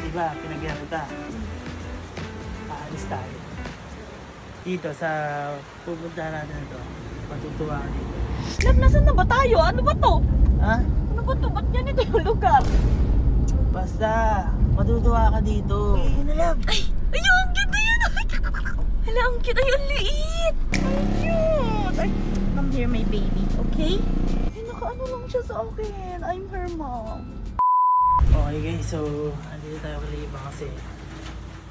Diba, pinagyan kita. Aalis tayo. Dito sa pupuntahan natin ito. Matutuwa ka dito. Lab, nasan na ba tayo? Ano ba to? Ha? Ano ba to? Ba't ganito yung lugar? Basta, matutuwa ka dito. Ayun na lang. Ay! Ayun! Ang cute na yun! Hala, ang cute! Ay, ang liit! Ang cute! Ay, come here, my baby. Okay? Ay, nakaano lang siya sa akin. I'm her mom. Okay guys, so andito tayo kay Iba kasi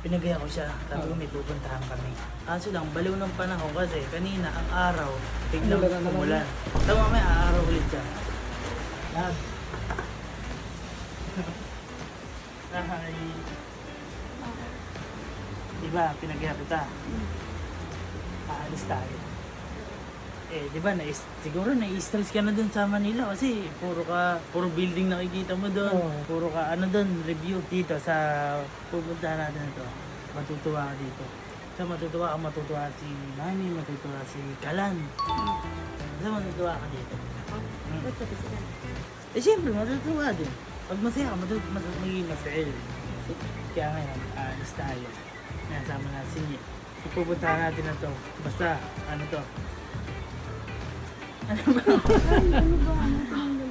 pinagaya ko siya. Sabi ko may pupuntahan kami. Kaso lang, baliw ng panahon kasi kanina ang araw biglang umulan. Tapos mamaya aaraw ulit siya. Love. Hi. Diba, pinagaya kita. Aalis tayo. Diba, siguro na-stress ka na dun sa Manila kasi puro building nakikita mo dun. Puro ka, review dito sa pupuntahan natin ito. Matutuwa ka dito. So, matutuwa si Mami, matutuwa si Kalan. So, matutuwa ka dito. Siyempre, matutuwa din. Pag masaya ka, magiging masaya. Kaya ngayon, aalis tayo. Nasama natin si Nye. Pupuntahan natin na to. Basta, ano to?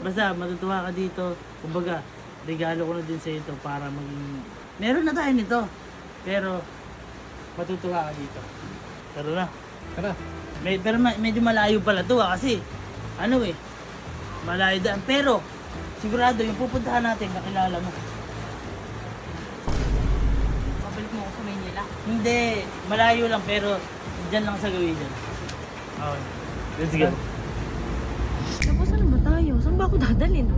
Basta matutuwa ka dito. Kumbaga, regalo ko na din sa ito para maging... Meron na tayo nito. Pero, matutuwa ka dito. Tara na. Tara. Pero medyo malayo pala to kasi ano malayo daan. Pero, sigurado yung pupuntahan natin, kakilala mo. Pabalik mo ako sa Maynila. Hindi, malayo lang pero dyan lang sa gawin dyan. Okay. Let's go. Tapos ano ba tayo? Saan ba ako dadalhin?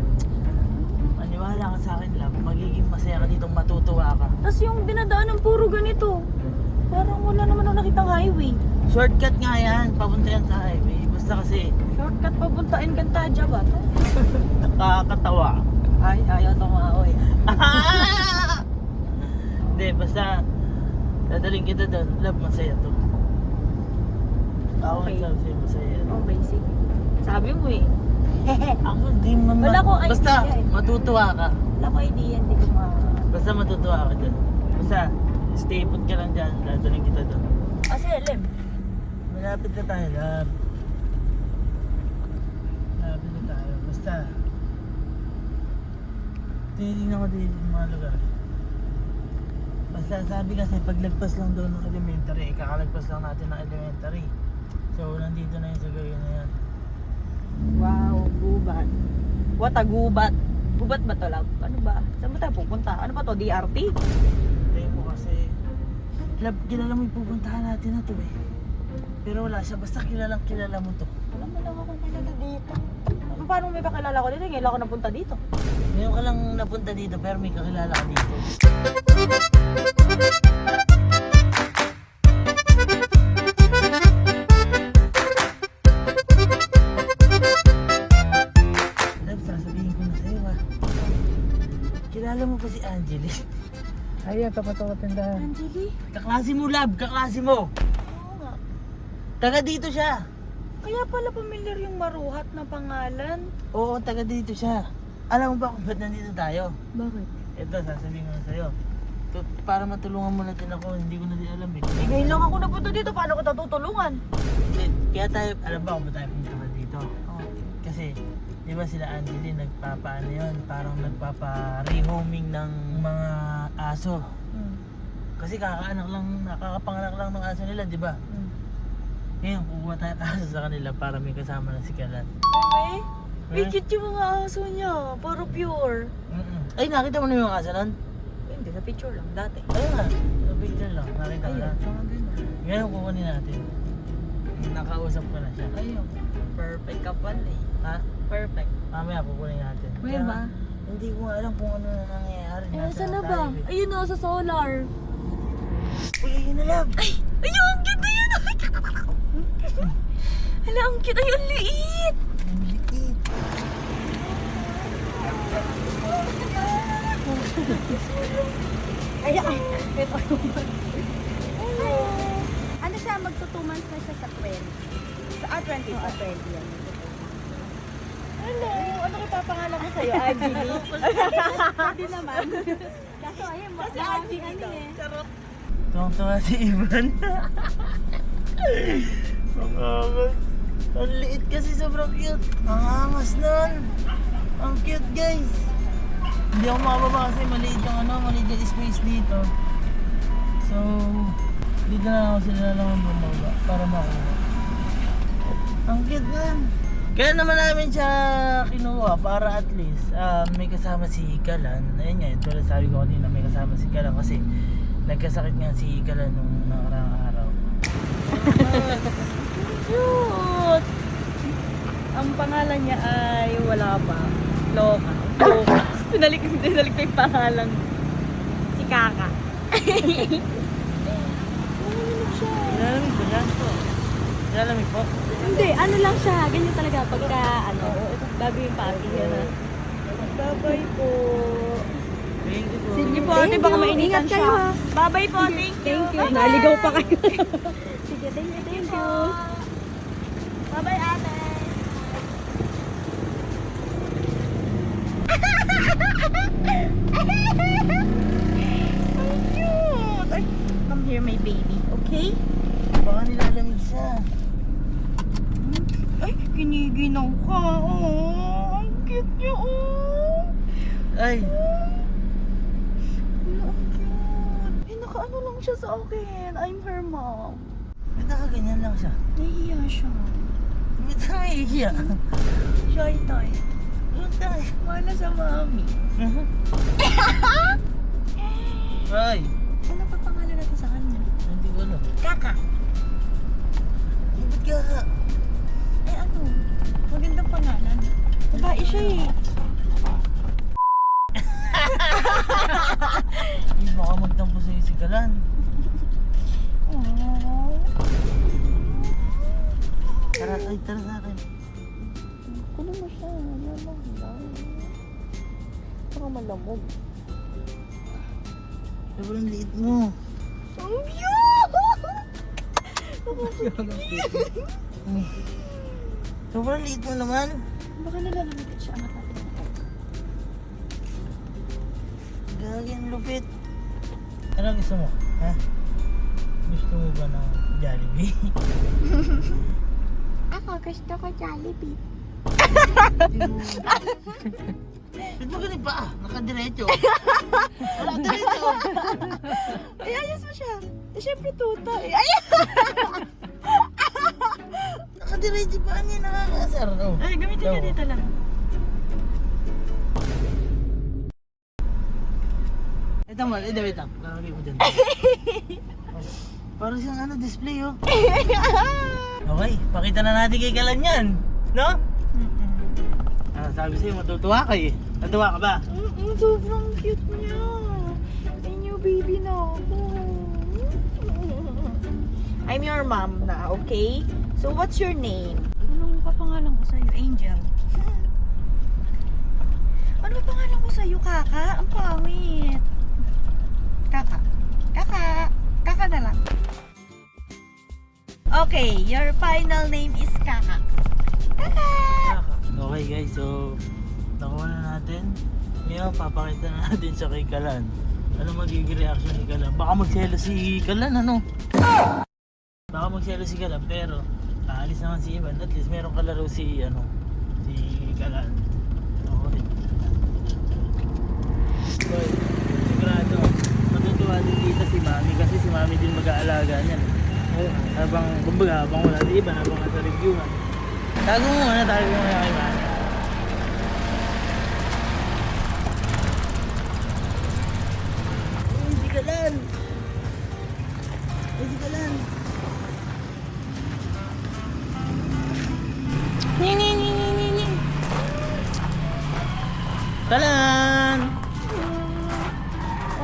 Maniwala ka sa akin, love. Magiging masaya ka dito, matutuwa ka. Tapos yung dinadaan ng puro ganito. Parang wala naman ako nakitang highway. Shortcut nga yan, papunta yan sa highway. Basta kasi, Shortcut papuntain Cantaja ba to? nakakatawa. Ay, ayaw tumaoy. Hindi, basta, dadaling kita doon. Love, masaya to. Ako Okay. sabi sa'yo, masaya. Okay, sige. Sabi mo eh. Ako, di man. Wala akong Basta, idea eh. matutuwa ka. Wala ko idea, hindi ko Basta matutuwa ka doon. Basta, stay put ka lang dyan. Dadaling kita doon. Kasi alam. Malapit na tayo, love. Malapit na tayo. Basta, titignan ko din yung mga lugar. Basta sabi kasi, paglagpas lang doon ng elementary, kakalagpas lang natin ng elementary. So, nandito na yung sa gawin na yan. Wow, gubat. What a gubat. Gubat ba to, love? Ano ba? Saan ba tayo pupunta? Ano ba to? DRT? Hindi mo kasi, love, kilala mo yung pupuntahan natin na to eh. Pero wala siya, basta kilala mo to. Alam mo lang ako kilala dito. Paano may kakilala ko dito? Ngayon ako napunta dito. Ngayon ka lang napunta dito, pero may kakilala ka dito. Love, sasabihin ko na sa'yo ah. Kilala mo pa si Angeli? Ayan, tapat ako tindahan. Angeli? Kaklase mo, love, kaklase mo. Oo nga. Taga dito siya. Kaya pala familiar yung maruhat na pangalan. Oo, taga dito siya. Alam mo ba kung ba't nandito tayo? Bakit? Ito, sasabihin ko na sa'yo. Para matulungan mo natin ako, hindi ko na din alam eh. Ngayon lang ako napunta dito. Paano ko tutulungan? Kaya tayo, alam ba kung ba't tayo pumunta dito? Kasi, di ba sila Angeli nagpapaano yun? Parang nagpapa-rehoming ng mga aso. Kasi nakakapanganak lang ng aso nila, di ba? Ngayon, kukuha tayo aso sa kanila para may kasama na si Kalan. Okay? May cute yung mga aso niya. Puro pure. Ay, nakita mo na yung aso nun? Hindi, sa picture lang. Dati. Ayun nga, sa picture lang, nakita ko na. Saka din. Ngayon, kukunin natin. Nakausap ko na siya. Ayun. Perfect ka pala eh. Ha? Perfect. Mamaya kukunin natin. May ba? Hindi ko nga alam kung ano na nangyayari. Ayun, saan na tayo ba? eh. Ayun o, sa solar. Uy, ayun na lang. Ay! Ayun, ang cute na yun! Hala, ang cute. Ay, ang liit! Ang liit. Ay, ano siya, magto 2 months na siya sa 20. Sa 20 pa. 20 yan. Hello! Ano kayo papangalan ko sa'yo? Angeli? Pwede naman. Ayun, Kasi maraming ano eh. Charot. Tuwang-tuwa si Ivan. Mangangas. Ang liit kasi, sobrang cute. Ang angas nun. Ang cute, guys. Hindi ako makababa kasi maliit yung space dito. So, dito na lang ako sila lang bumaba para makuha. Ang cute nun. Kaya naman namin siya kinuha para at least may kasama si Kalan. Ayun nga, tulad sabi ko kanina, may kasama si Kalan kasi nagkasakit nga si Kalan nung nakaraang araw. Cute! Ang pangalan niya ay wala pa. Loka. Loka. Sinalik ko yung pangalan. Si Kaka. Nilalamig ba yan po? Nilalamig po? Hindi, ano lang siya. Ganyan talaga pagka, bago yung papi. Bye-bye po. Thank you po. Sige po, ate, baka mainitan Ingat kayo, siya. ha? Bye-bye po, thank you. Bye-bye. Naligaw pa kayo. Sige, thank you. Bye-bye, ate. Ang cute. Ay, come here, my baby. Okay? Baka nilalamig siya. Ay, giniginaw ka. Oh, ang cute niya, oh. Ay, Ang cute. Eh, nakaano lang siya sa akin. I'm her mom. ba't nakaganyan lang siya? Nahihiya siya. Ba't nakahihiya? Shy toy. Ba't nakahihiya? Wala sa mami. Ay, Ano pa pangalan natin sa kanya? hindi ko alam. Kaka. Ba't ka? Eh ano? Magandang pangalan. Babae siya eh. Ay, baka magtampo sa'yo si Kalan. Aww. Tara, ay, tara sa akin. Kulo mo siya. Malamog lang. Baka malamog. Sobrang liit mo. Ang cute! Sobrang liit mo naman. Baka nalalamig siya. Angat natin. Gagi, ang lupit. Ano gusto mo? Ha? Gusto mo ba ng Jollibee? Ako, gusto ko Jollibee. Ba't mo ganun pa? Nakadiretso. Nakadiretso. Ay, ayos mo siya. Eh, syempre tuta eh. Ay! Nakadiretso pa niya, nakakasar. Oh. Ay, gamitin ka Ito. dito lang. Ito mo, wait lang. Lalagay mo dyan. Oh. Parang siyang ano, display oh. Okay, pakita na natin kay Kalan yan. No? Sabi sa'yo, matutuwa ka eh. Natuwa ka ba? Sobrang cute niya. Ay, new baby na ako. I'm your mom na, okay? So, what's your name? Anong papangalan ko sa'yo? Angel. Ano pangalan ko sa'yo, Kaka? Ang pangit. Kaka. Kaka. Kaka na lang. Okay, your final name is Kaka. Kaka! Okay guys, so nakuha na natin. Ngayon, papakita na natin sa kay Kalan. Ano magiging reaction ni Kalan? Baka magselo si Kalan, ano? Baka magselo si Kalan, pero aalis naman si Ivan. At least meron kalaro si, ano, si Kalan. Okay. So, sigurado, matutuwa din dito si Mami kasi si Mami din mag-aalaga niyan. Kumbaga, habang wala si Ivan, habang nasa reviewhan. Tago mo muna kay Mami. Uy, si Kalan! Uy, si Kalan! Ni. Kalan!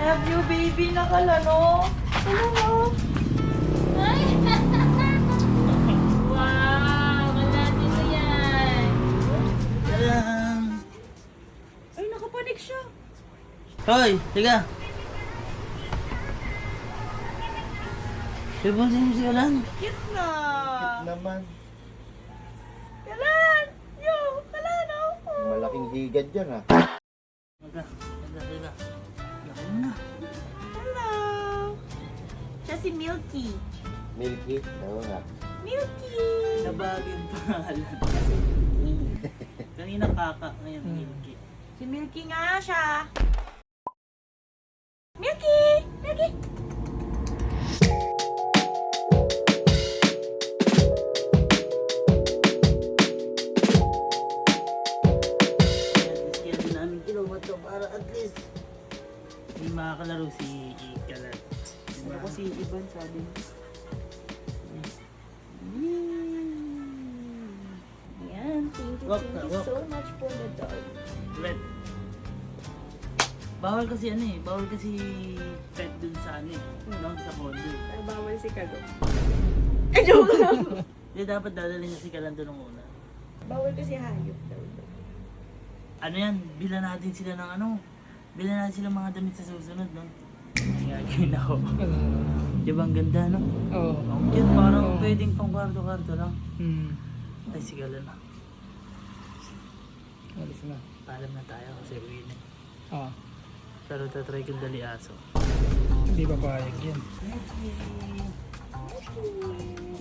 Love you, baby. Nakalano. Hello. Kalan! Ay, nakapanik siya. Hoy, tiga! Ibusin mo si Kalan. Cute na. Naman, Kalan! Yo! Kalan ako! malaking higad yan ah. Tiga. Laki mo. na. Hello! Siya si Milky. Milky? Oo nga. Milky! Nabagin pangalan. Kanina kaka, ngayon Milky. Si Milky nga siya. Milky! Milky! Kaya din namin kilometro para at least hindi makakalaro si Kalat. Diba? Ako si Ivan sabi niya. Yan, thank you Walk. so much for the dog. Wet. Bawal kasi bawal kasi pet dun sa no, sa condo. Ay, bawal si Kago. Eh, joke lang. Hindi dapat dadalhin niya si Kalan doon ng una. Bawal kasi hayop daw. Ano yan, bilan natin sila ng bilan natin sila mga damit sa susunod, no? Ay, gagawin ako. Diba ang ganda, no? Oo. Ang cute, parang pwedeng pang kwarto-kwarto lang. Ay, sigala na. Alis na. Paalam na tayo kasi uwi na. Oo. Pero tatry kong dali aso. Hindi pa payag yan.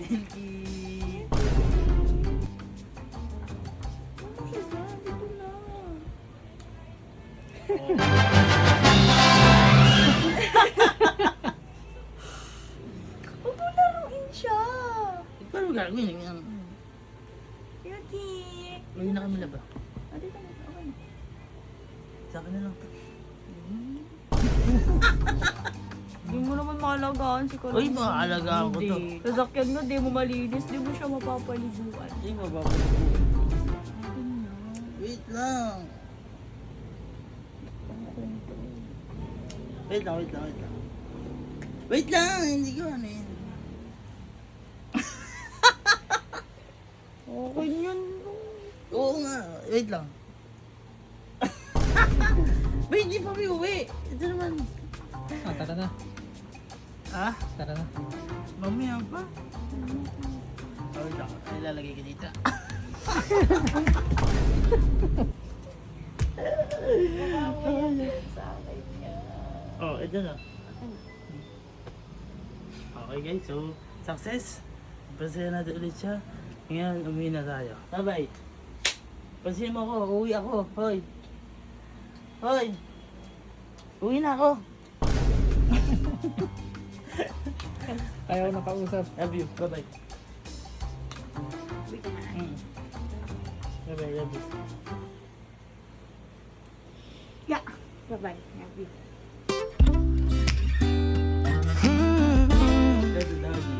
Thank you. Ano siya sa? Dito na. Huwag mo laruin siya. Paano gagawin yan? Milky! Uwi na kami laba. Ah, dito na. Okay na. Sa akin na lang to. Hindi mo naman maalagaan si Kalong. Uy, maaalagaan ko to. Sasakyan nga, di mo malinis, di mo siya mapapaliguan. Ay, mababalik ko. Wait lang. Wait lang. Wait lang, hindi ko ano yun. Okay yun. Oo nga, wait lang. Ba, hindi pa may uwi. Ito naman. Tara na. Ha? Tara na. Mamaya pa. Oh, wait lang. Ilalagay ka dito. Oh, ito na. Okay guys, so success. Pasaya natin ulit siya. Ngayon, umuwi na tayo. Bye-bye. Pansin mo ako, uwi ako. Hoy. Hoy. Uwi na ako. Ayaw na kausap. Love you. Bye-bye. Bye-bye, love you. Yeah. Bye-bye. Love you. That's a doggy.